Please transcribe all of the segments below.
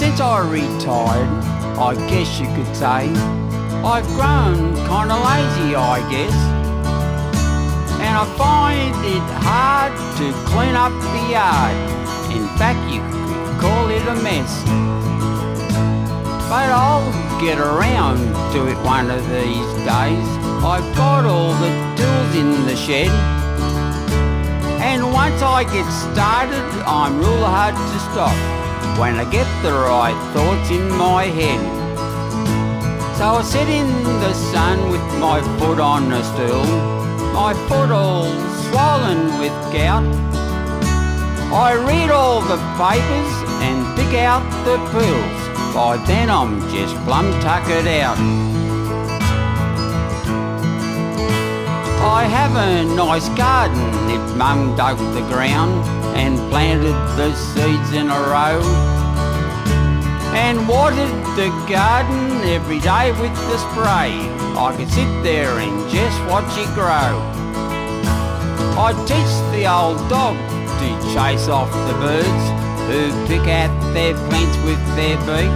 since I retired, I guess you could say, I've grown kinda lazy, I guess. And I find it hard to clean up the yard. In fact, you could call it a mess. But I'll get around to it one of these days. I've got all the tools in the shed. And once I get started, I'm real hard to stop when I get the right thoughts in my head. So I sit in the sun with my foot on a stool, my foot all swollen with gout. I read all the papers and pick out the pills. By then I'm just plumb tuckered out. I have a nice garden if Mum dug the ground and planted the seeds in a row, and watered the garden every day with the spray. I could sit there and just watch it grow. I teach the old dog to chase off the birds who pick at their plants with their beak.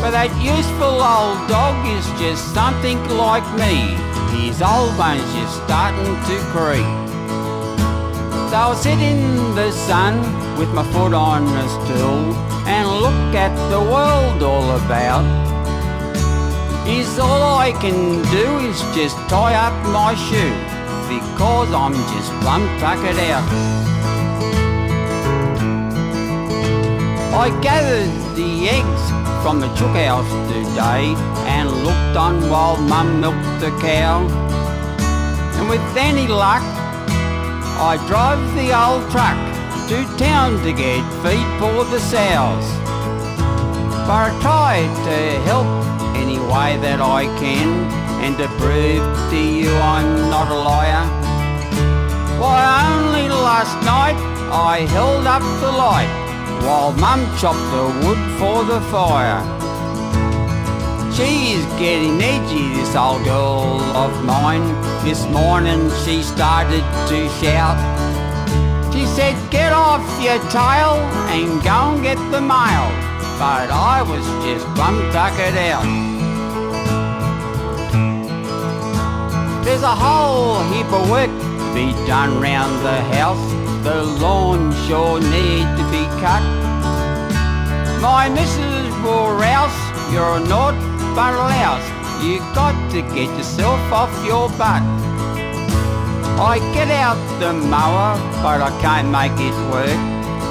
But that useful old dog is just something like me. His old bone's just starting to creak. So I sit in the sun with my foot on a stool and look at the world all about. Is all I can do is just tie up my shoe, because I'm just plumb tuckered out. I gathered the eggs from the chook house today and looked on while Mum milked the cow. And with any luck, I drove the old truck to town to get feed for the sows. But I try to help any way that I can, and to prove to you I'm not a liar. Why, only last night I held up the light while Mum chopped the wood for the fire. She's getting edgy, this old girl of mine. This morning she started to shout. She said, "Get off your tail and go and get the mail." But I was just plumb tuckered out. There's a whole heap of work to be done round the house. The lawn sure need to be cut. My missus will rouse, "You're a naught but a louse. You got to get yourself off your butt." I get out the mower, but I can't make it work.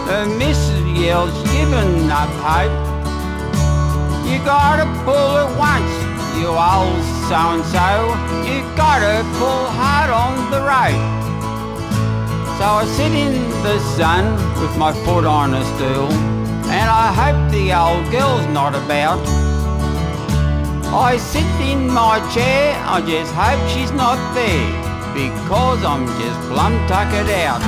The missus yells, "Giving up hope. You gotta pull it once, you old so-and-so. You gotta pull hard on the road." So I sit in the sun with my foot on a stool, and I hope the old girl's not about. I sit in my chair, I just hope she's not there, because I'm just plumb tuckered out.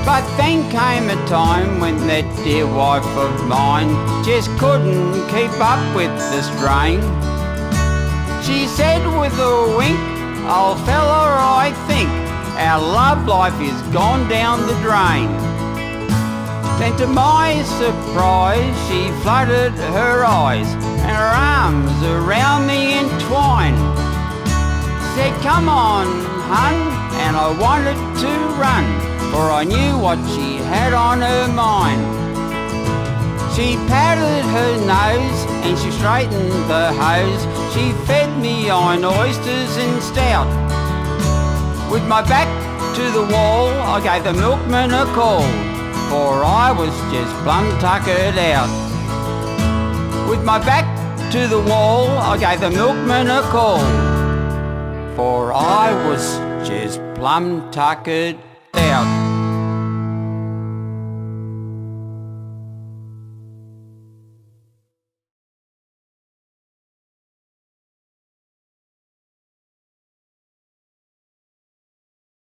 But then came a time when that dear wife of mine just couldn't keep up with the strain. She said with a wink, "Old fella, I think our love life is gone down the drain." Then to my surprise, she flooded her eyes and her arms around me entwined. Said, "Come on, hun," and I wanted to run, for I knew what she had on her mind. She patted her nose and she straightened the hose. She fed me on oysters and stout. With my back to the wall, I gave the milkman a call, for I was just plumb tuckered out. With my back to the wall, I gave the milkman a call, for I was just plumb tuckered